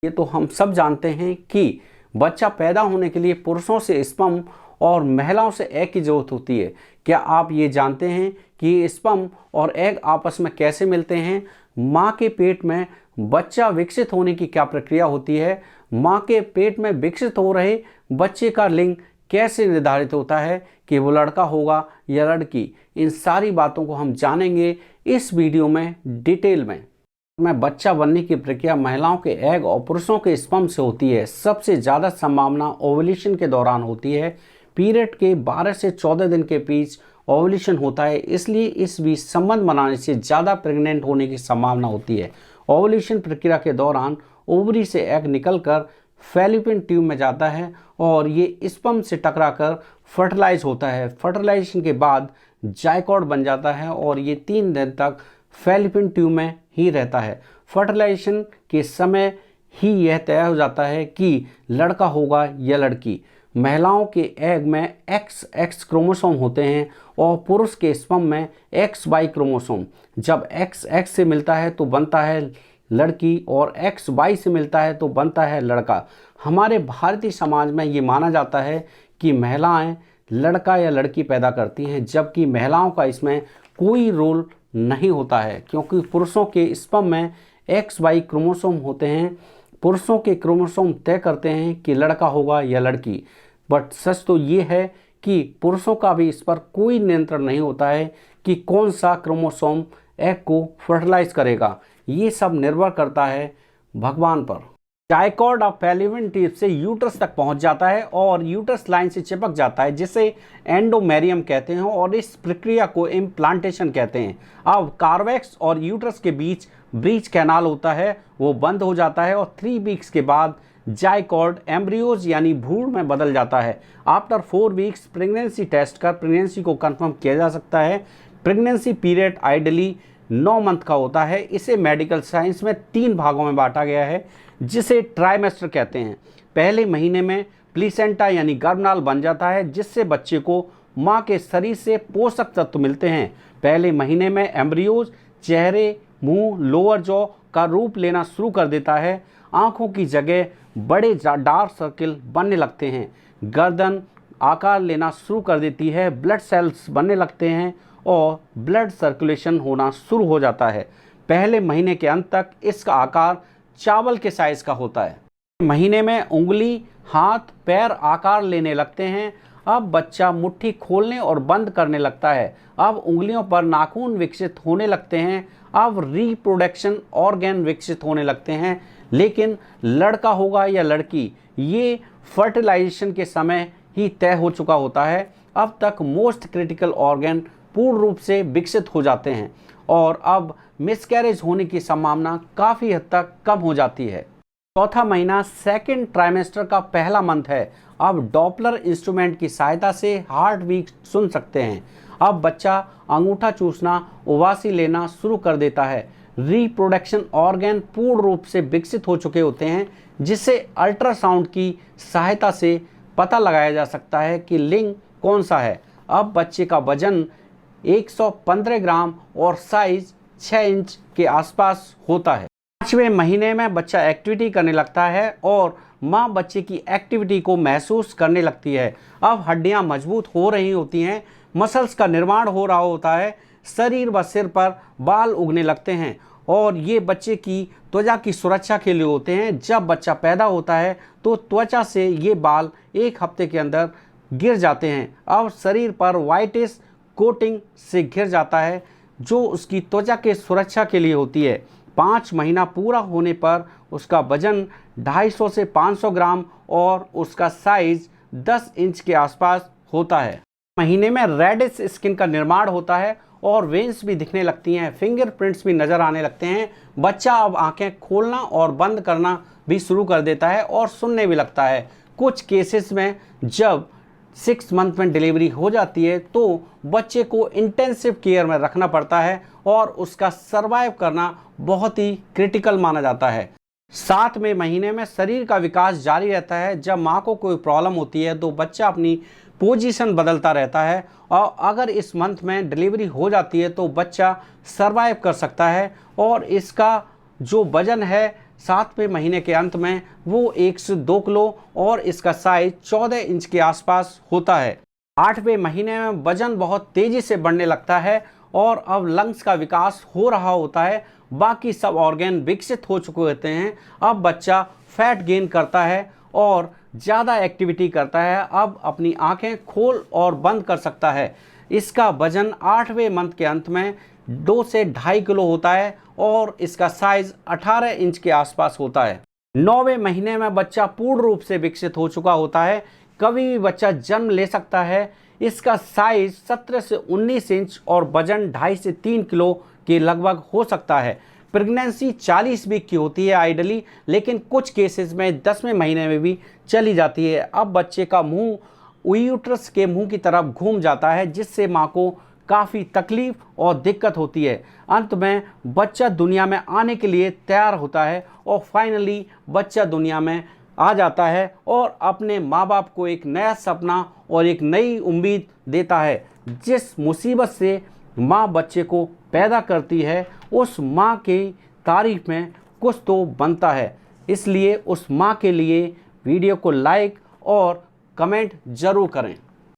ये तो हम सब जानते हैं कि बच्चा पैदा होने के लिए पुरुषों से स्पर्म और महिलाओं से एग की जरूरत होती है। क्या आप ये जानते हैं कि स्पर्म और एग आपस में कैसे मिलते हैं? माँ के पेट में बच्चा विकसित होने की क्या प्रक्रिया होती है? माँ के पेट में विकसित हो रहे बच्चे का लिंग कैसे निर्धारित होता है कि वो लड़का होगा या लड़की? इन सारी बातों को हम जानेंगे इस वीडियो में डिटेल में बच्चा बनने की प्रक्रिया महिलाओं के एग और पुरुषों के स्पर्म से होती है। सबसे ज़्यादा संभावना ओवुलेशन के दौरान होती है। पीरियड के 12 से 14 दिन के बीच ओवुलेशन होता है, इसलिए इस बीच संबंध बनाने से ज़्यादा प्रेग्नेंट होने की संभावना होती है। ओवुलेशन प्रक्रिया के दौरान ओवरी से एग निकलकर फैलोपियन ट्यूब में जाता है और ये स्पर्म से टकराकर फर्टिलाइज होता है। फर्टिलाइजेशन के बाद जायकॉट बन जाता है और ये 3 दिन तक फैलोपियन ट्यूब में ही रहता है। फर्टिलाइजेशन के समय ही यह तय हो जाता है कि लड़का होगा या लड़की। महिलाओं के एग में XX क्रोमोसोम होते हैं और पुरुष के स्पर्म में XY क्रोमोसोम। जब XX से मिलता है तो बनता है लड़की और XY से मिलता है तो बनता है लड़का। हमारे भारतीय समाज में ये माना जाता है कि महिलाएं लड़का या लड़की पैदा करती हैं, जबकि महिलाओं का इसमें कोई रोल नहीं होता है, क्योंकि पुरुषों के स्पर्म में XY क्रोमोसोम होते हैं। पुरुषों के क्रोमोसोम तय करते हैं कि लड़का होगा या लड़की। बट सच तो ये है कि पुरुषों का भी इस पर कोई नियंत्रण नहीं होता है कि कौन सा क्रोमोसोम एग को फर्टिलाइज करेगा। ये सब निर्भर करता है भगवान पर। जायकॉट ऑफ फैलोपियन ट्यूब से यूट्रस तक पहुंच जाता है और यूट्रस लाइन से चिपक जाता है, जिसे एंडोमेरियम कहते हैं, और इस प्रक्रिया को इम्प्लांटेशन कहते हैं। अब कार्वेक्स और यूट्रस के बीच ब्रीच कैनाल होता है, वो बंद हो जाता है और 3 वीक्स के बाद जायकॉट एम्ब्रियोज यानी भ्रूण में बदल जाता है। आफ्टर 4 वीक्स प्रेगनेंसी टेस्ट कर प्रेगनेंसी को कंफर्म किया जा सकता है। प्रेगनेंसी पीरियड आइडली 9 मंथ का होता है। इसे मेडिकल साइंस में 3 भागों में बांटा गया है, जिसे ट्राइमेस्टर कहते हैं। पहले महीने में प्लीसेंटा यानी गर्भनाल बन जाता है, जिससे बच्चे को मां के शरीर से पोषक तत्व मिलते हैं। पहले महीने में एम्ब्रियोज चेहरे, मुंह, लोअर जॉ का रूप लेना शुरू कर देता है। आंखों की जगह बड़े डार्क सर्किल बनने लगते हैं। गर्दन आकार लेना शुरू कर देती है। ब्लड सेल्स बनने लगते हैं और ब्लड सर्कुलेशन होना शुरू हो जाता है। पहले महीने के अंत तक इसका आकार चावल के साइज का होता है। महीने में उंगली, हाथ, पैर आकार लेने लगते हैं। अब बच्चा मुट्ठी खोलने और बंद करने लगता है। अब उंगलियों पर नाखून विकसित होने लगते हैं। अब रिप्रोडक्शन ऑर्गन विकसित होने लगते हैं। लेकिन लड़का होगा या लड़की, ये फर्टिलाइजेशन के समय ही तय हो चुका होता है। अब तक मोस्ट क्रिटिकल ऑर्गन पूर्ण रूप से विकसित हो जाते हैं और अब मिसकैरेज होने की संभावना काफ़ी हद तक कम हो जाती है। चौथा महीना सेकेंड ट्राइमेस्टर का पहला मंथ है। अब डॉपलर इंस्ट्रूमेंट की सहायता से हार्ट बीट सुन सकते हैं। अब बच्चा अंगूठा चूसना, उबासी लेना शुरू कर देता है। रिप्रोडक्शन ऑर्गन पूर्ण रूप से विकसित हो चुके होते हैं, जिससे अल्ट्रासाउंड की सहायता से पता लगाया जा सकता है कि लिंग कौन सा है। अब बच्चे का वजन 115 ग्राम और साइज 6 इंच के आसपास होता है। 5वें महीने में बच्चा एक्टिविटी करने लगता है और माँ बच्चे की एक्टिविटी को महसूस करने लगती है। अब हड्डियाँ मजबूत हो रही होती हैं, मसल्स का निर्माण हो रहा होता है, शरीर व सिर पर बाल उगने लगते हैं और ये बच्चे की त्वचा की सुरक्षा के लिए होते हैं। जब बच्चा पैदा होता है तो त्वचा से ये बाल 1 हफ्ते के अंदर गिर जाते हैं। अब शरीर पर व्हाइटिश कोटिंग से घिर जाता है, जो उसकी त्वचा के सुरक्षा के लिए होती है। 5 महीना पूरा होने पर उसका वजन 250 से 500 ग्राम और उसका साइज 10 इंच के आसपास होता है। महीने में रेडिश स्किन का निर्माण होता है और वेन्स भी दिखने लगती हैं, फिंगरप्रिंट्स भी नज़र आने लगते हैं। बच्चा अब आंखें खोलना और बंद करना भी शुरू कर देता है और सुनने भी लगता है। कुछ केसेस में जब 6 मंथ में डिलीवरी हो जाती है तो बच्चे को इंटेंसिव केयर में रखना पड़ता है और उसका सर्वाइव करना बहुत ही क्रिटिकल माना जाता है। 7वें महीने में शरीर का विकास जारी रहता है। जब माँ को कोई प्रॉब्लम होती है तो बच्चा अपनी पोजीशन बदलता रहता है और अगर इस मंथ में डिलीवरी हो जाती है तो बच्चा सर्वाइव कर सकता है और इसका जो वजन है 7वें महीने के अंत में वो 1 से 2 किलो और इसका साइज 14 इंच के आसपास होता है। 8वें महीने में वजन बहुत तेजी से बढ़ने लगता है और अब लंग्स का विकास हो रहा होता है, बाकी सब ऑर्गन विकसित हो चुके होते हैं। अब बच्चा फैट गेन करता है और ज़्यादा एक्टिविटी करता है, अब अपनी आंखें खोल और बंद कर सकता है। इसका वजन 8वें मंथ के अंत में 2 से 2.5 किलो होता है और इसका साइज 18 इंच के आसपास होता है। 9वें महीने में बच्चा पूर्ण रूप से विकसित हो चुका होता है, कभी भी बच्चा जन्म ले सकता है। इसका साइज 17 से 19 इंच और वजन 2.5 से 3 किलो के लगभग हो सकता है। प्रेगनेंसी 40 वीक की होती है आइडली, लेकिन कुछ केसेस में 10वें महीने में भी चली जाती है। अब बच्चे का मुंह यूट्रस के मुंह की तरफ घूम जाता है, जिससे माँ को काफ़ी तकलीफ और दिक्कत होती है। अंत में बच्चा दुनिया में आने के लिए तैयार होता है और फाइनली बच्चा दुनिया में आ जाता है और अपने माँ बाप को एक नया सपना और एक नई उम्मीद देता है। जिस मुसीबत से माँ बच्चे को पैदा करती है, उस माँ की तारीफ में कुछ तो बनता है। इसलिए उस माँ के लिए वीडियो को लाइक और कमेंट ज़रूर करें।